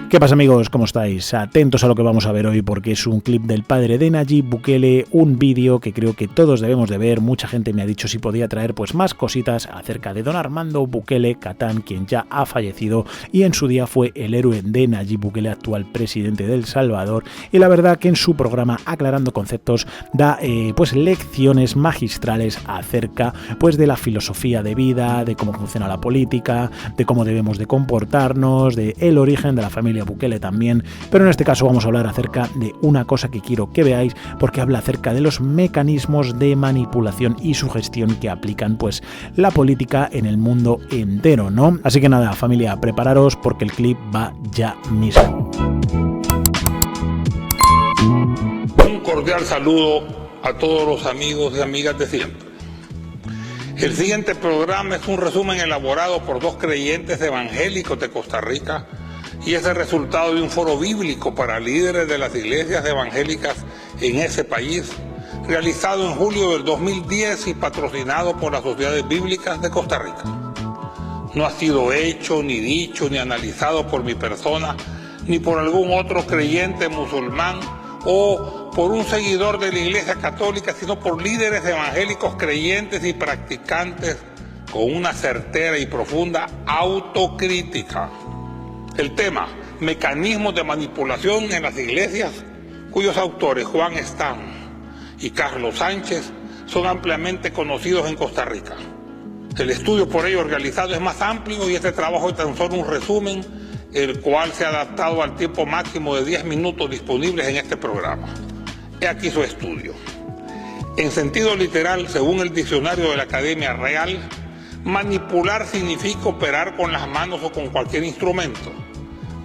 ¿Qué pasa, amigos? ¿Cómo estáis? Atentos a lo que vamos a ver hoy porque es un clip del padre de Nayib Bukele, un vídeo que creo que todos debemos de ver. Mucha gente me ha dicho si podía traer pues más cositas acerca de don Armando Bukele Catán, quien ya ha fallecido y en su día fue el héroe de Nayib Bukele, actual presidente de El Salvador, y la verdad que en su programa Aclarando Conceptos da pues lecciones magistrales acerca pues de la filosofía de vida, de cómo funciona la política, de cómo debemos de comportarnos, de el origen de la familia Bukele también, pero en este caso vamos a hablar acerca de una cosa que quiero que veáis porque habla acerca de los mecanismos de manipulación y sugestión que aplican pues la política en el mundo entero, ¿no? Así que nada, familia, prepararos porque el clip va ya mismo. Un cordial saludo a todos los amigos y amigas de siempre. El siguiente programa es un resumen elaborado por dos creyentes evangélicos de Costa Rica y es el resultado de un foro bíblico para líderes de las iglesias evangélicas en ese país, realizado en julio del 2010 y patrocinado por las Sociedades Bíblicas de Costa Rica. No ha sido hecho, ni dicho, ni analizado por mi persona, ni por algún otro creyente musulmán o por un seguidor de la Iglesia Católica, sino por líderes evangélicos creyentes y practicantes con una certera y profunda autocrítica. El tema, mecanismos de manipulación en las iglesias, cuyos autores Juan Stam y Carlos Sánchez son ampliamente conocidos en Costa Rica. El estudio por ello realizado es más amplio y este trabajo es tan solo un resumen, el cual se ha adaptado al tiempo máximo de 10 minutos disponibles en este programa. He aquí su estudio. En sentido literal, según el diccionario de la Academia Real, manipular significa operar con las manos o con cualquier instrumento,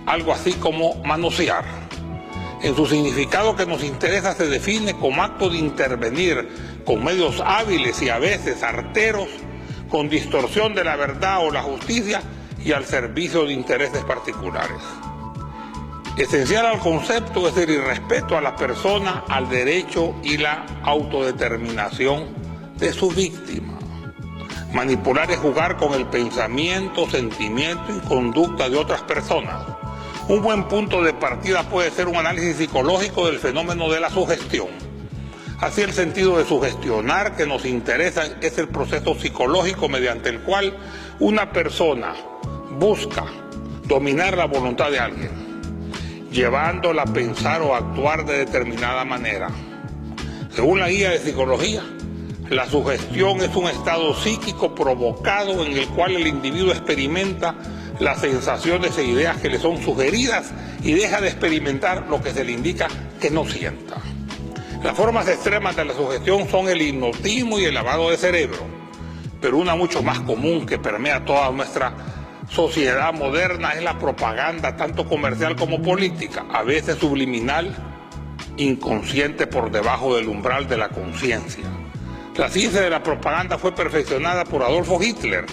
algo así como manosear. En su significado que nos interesa se define como acto de intervenir con medios hábiles y a veces arteros, con distorsión de la verdad o la justicia y al servicio de intereses particulares. Esencial al concepto es el irrespeto a la persona, al derecho y la autodeterminación de su víctima. Manipular es jugar con el pensamiento, sentimiento y conducta de otras personas. Un buen punto de partida puede ser un análisis psicológico del fenómeno de la sugestión. Así, el sentido de sugestionar que nos interesa es el proceso psicológico mediante el cual una persona busca dominar la voluntad de alguien, llevándola a pensar o actuar de determinada manera. Según la guía de psicología, la sugestión es un estado psíquico provocado en el cual el individuo experimenta las sensaciones e ideas que le son sugeridas y deja de experimentar lo que se le indica que no sienta. Las formas extremas de la sugestión son el hipnotismo y el lavado de cerebro, pero una mucho más común que permea toda nuestra sociedad moderna es la propaganda, tanto comercial como política, a veces subliminal, inconsciente por debajo del umbral de la conciencia. La ciencia de la propaganda fue perfeccionada por Adolfo Hitler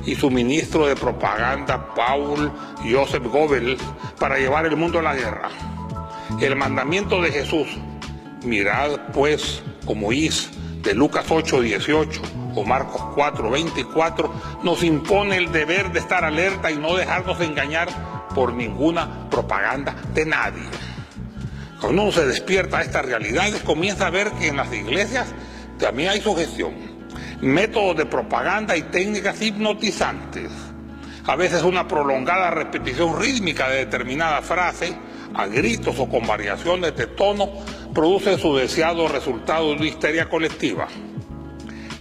y su ministro de propaganda, Paul Joseph Goebbels, para llevar el mundo a la guerra. El mandamiento de Jesús, mirad pues como oís, de Lucas 8:18 o Marcos 4:24, nos impone el deber de estar alerta y no dejarnos engañar por ninguna propaganda de nadie. Cuando uno se despierta a estas realidades, comienza a ver que en las iglesias también hay sugestión, métodos de propaganda y técnicas hipnotizantes. A veces una prolongada repetición rítmica de determinada frase, a gritos o con variaciones de tono, produce su deseado resultado de una histeria colectiva.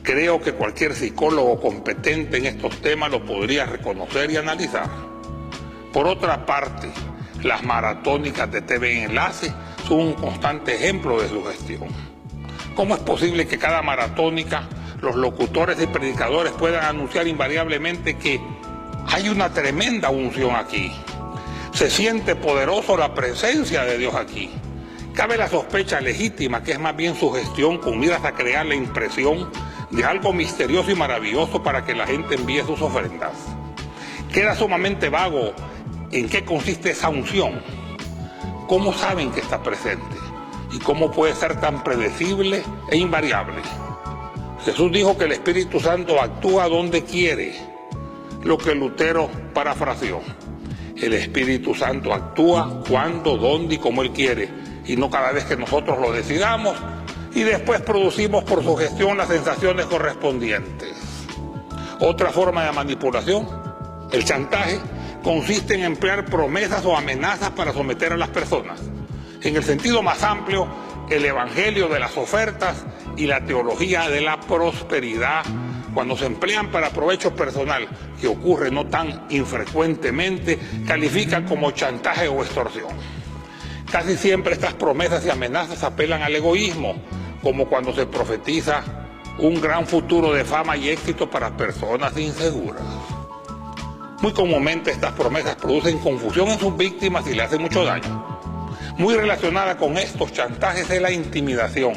Creo que cualquier psicólogo competente en estos temas lo podría reconocer y analizar. Por otra parte, las maratónicas de TV Enlace son un constante ejemplo de sugestión. ¿Cómo es posible que cada maratónica los locutores y predicadores puedan anunciar invariablemente que hay una tremenda unción aquí? Se siente poderoso la presencia de Dios aquí. Cabe la sospecha legítima que es más bien sugestión con miras a crear la impresión de algo misterioso y maravilloso para que la gente envíe sus ofrendas. Queda sumamente vago en qué consiste esa unción. ¿Cómo saben que está presente? ¿Y cómo puede ser tan predecible e invariable? Jesús dijo que el Espíritu Santo actúa donde quiere, lo que Lutero parafraseó. El Espíritu Santo actúa cuando, dónde y como Él quiere, y no cada vez que nosotros lo decidamos, y después producimos por sugestión las sensaciones correspondientes. Otra forma de manipulación, el chantaje, consiste en emplear promesas o amenazas para someter a las personas. En el sentido más amplio, el evangelio de las ofertas y la teología de la prosperidad, cuando se emplean para provecho personal, que ocurre no tan infrecuentemente, califican como chantaje o extorsión. Casi siempre estas promesas y amenazas apelan al egoísmo, como cuando se profetiza un gran futuro de fama y éxito para personas inseguras. Muy comúnmente estas promesas producen confusión en sus víctimas y le hacen mucho daño. Muy relacionada con estos chantajes es la intimidación,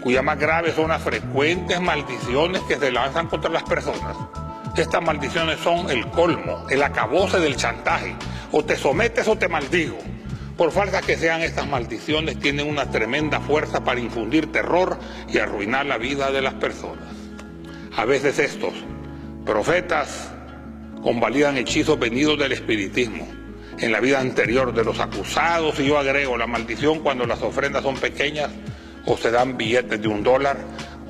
cuya más grave son las frecuentes maldiciones que se lanzan contra las personas. Estas maldiciones son el colmo, el acabose del chantaje, o te sometes o te maldigo. Por falsas que sean estas maldiciones, tienen una tremenda fuerza para infundir terror y arruinar la vida de las personas. A veces estos profetas convalidan hechizos venidos del espiritismo en la vida anterior de los acusados, y yo agrego la maldición cuando las ofrendas son pequeñas o se dan billetes de $1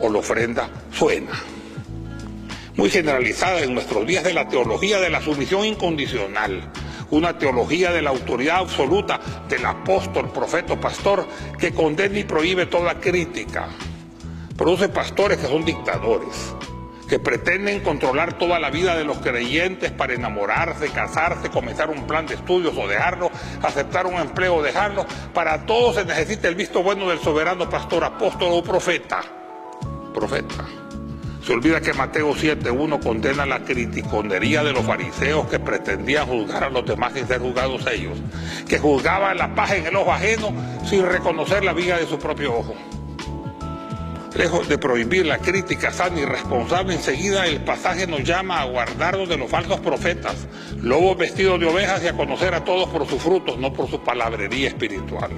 o la ofrenda suena. Muy generalizada en nuestros días de la teología de la sumisión incondicional, una teología de la autoridad absoluta del apóstol, profeta o pastor que condena y prohíbe toda crítica. Produce pastores que son dictadores, que pretenden controlar toda la vida de los creyentes para enamorarse, casarse, comenzar un plan de estudios o dejarlo, aceptar un empleo o dejarlo. Para todo se necesita el visto bueno del soberano pastor, apóstol o profeta. Se olvida que Mateo 7:1 condena la criticonería de los fariseos que pretendían juzgar a los demás sin ser juzgados ellos, que juzgaban la paja en el ojo ajeno sin reconocer la viga de su propio ojo. Lejos de prohibir la crítica sana y responsable, enseguida el pasaje nos llama a guardarnos de los falsos profetas, lobos vestidos de ovejas, y a conocer a todos por sus frutos, no por su palabrería espiritual.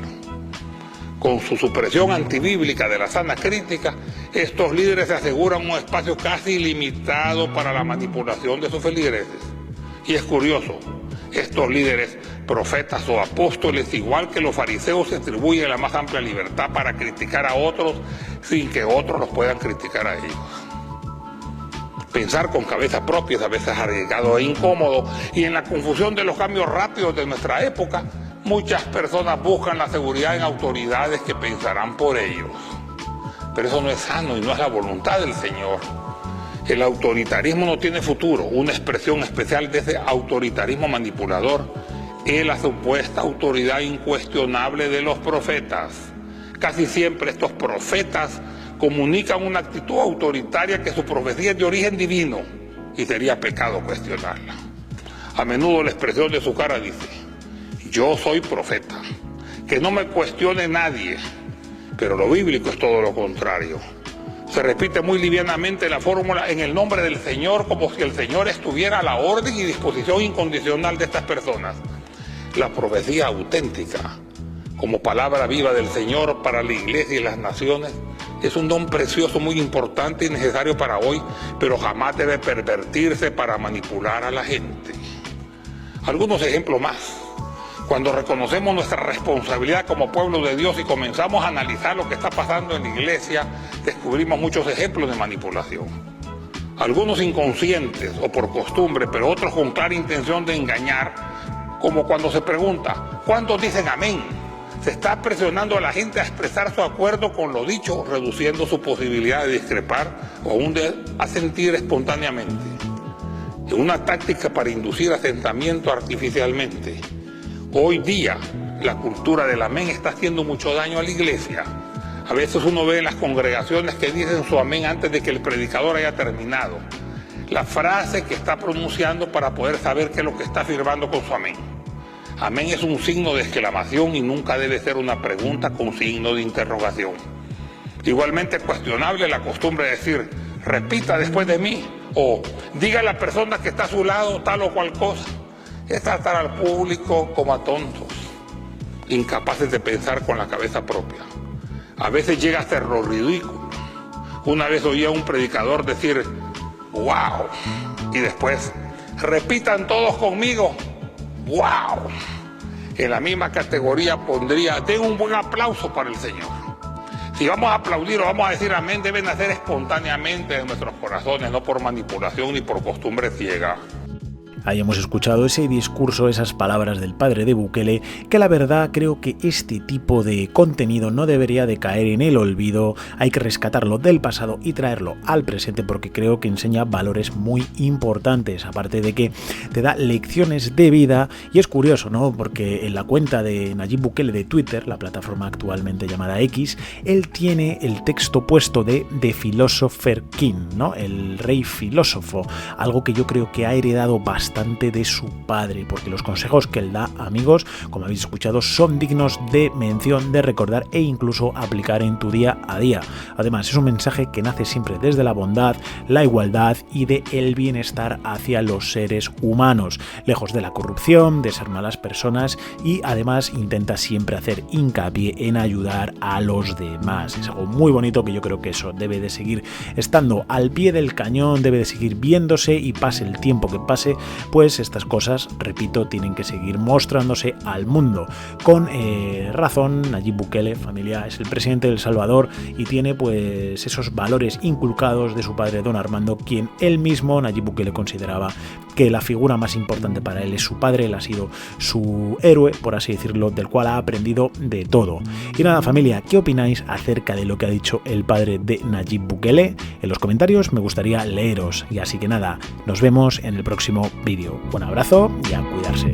Con su supresión antibíblica de la sana crítica, estos líderes se aseguran un espacio casi ilimitado para la manipulación de sus feligreses. Y es curioso, estos líderes, profetas o apóstoles, igual que los fariseos, se atribuyen la más amplia libertad para criticar a otros sin que otros los puedan criticar a ellos. Pensar con cabeza propia es a veces arriesgado e incómodo, y en la confusión de los cambios rápidos de nuestra época, muchas personas buscan la seguridad en autoridades que pensarán por ellos. Pero eso no es sano y no es la voluntad del Señor. El autoritarismo no tiene futuro. Una expresión especial de ese autoritarismo manipulador es la supuesta autoridad incuestionable de los profetas. Casi siempre estos profetas comunican una actitud autoritaria que su profecía es de origen divino, y sería pecado cuestionarla. A menudo la expresión de su cara dice: yo soy profeta, que no me cuestione nadie. Pero lo bíblico es todo lo contrario. Se repite muy livianamente la fórmula en el nombre del Señor, como si el Señor estuviera a la orden y disposición incondicional de estas personas. La profecía auténtica, como palabra viva del Señor para la iglesia y las naciones, es un don precioso, muy importante y necesario para hoy, pero jamás debe pervertirse para manipular a la gente. Algunos ejemplos más. Cuando reconocemos nuestra responsabilidad como pueblo de Dios y comenzamos a analizar lo que está pasando en la iglesia, descubrimos muchos ejemplos de manipulación. Algunos inconscientes o por costumbre, pero otros con clara intención de engañar, como cuando se pregunta: ¿cuántos dicen amén? Se está presionando a la gente a expresar su acuerdo con lo dicho, reduciendo su posibilidad de discrepar o aún de asentir espontáneamente. Es una táctica para inducir asentamiento artificialmente. Hoy día la cultura del amén está haciendo mucho daño a la iglesia. A veces uno ve en las congregaciones que dicen su amén antes de que el predicador haya terminado. La frase que está pronunciando para poder saber qué es lo que está afirmando con su amén. Amén es un signo de exclamación y nunca debe ser una pregunta con signo de interrogación. Igualmente cuestionable la costumbre de decir: repita después de mí, o diga a la persona que está a su lado tal o cual cosa. Es tratar al público como a tontos, incapaces de pensar con la cabeza propia. A veces llega a ser lo ridículo. Una vez oí a un predicador decir: wow, y después: repitan todos conmigo. ¡Wow! En la misma categoría pondría, den un buen aplauso para el Señor. Si vamos a aplaudir o vamos a decir amén, deben nacer espontáneamente de nuestros corazones, no por manipulación ni por costumbre ciega. Ahí hemos escuchado ese discurso, esas palabras del padre de Bukele, que la verdad creo que este tipo de contenido no debería de caer en el olvido, hay que rescatarlo del pasado y traerlo al presente porque creo que enseña valores muy importantes, aparte de que te da lecciones de vida. Y es curioso, ¿no? Porque en la cuenta de Nayib Bukele de Twitter, la plataforma actualmente llamada X, él tiene el texto puesto de The Philosopher King, ¿no? El rey filósofo, algo que yo creo que ha heredado bastante de su padre, porque los consejos que él da, amigos, como habéis escuchado, son dignos de mención, de recordar e incluso aplicar en tu día a día. Además, es un mensaje que nace siempre desde la bondad, la igualdad y de el bienestar hacia los seres humanos, lejos de la corrupción, de ser malas personas, y además intenta siempre hacer hincapié en ayudar a los demás. Es algo muy bonito que yo creo que eso debe de seguir estando al pie del cañón, debe de seguir viéndose y pase el tiempo que pase, pues estas cosas, repito, tienen que seguir mostrándose al mundo. Con razón, Nayib Bukele, familia, es el presidente de El Salvador y tiene pues esos valores inculcados de su padre Don Armando, quien él mismo, Nayib Bukele, consideraba que la figura más importante para él es su padre, él ha sido su héroe, por así decirlo, del cual ha aprendido de todo. Y nada, familia, ¿qué opináis acerca de lo que ha dicho el padre de Nayib Bukele? En los comentarios me gustaría leeros, y así que nada, nos vemos en el próximo vídeo. Un abrazo y a cuidarse.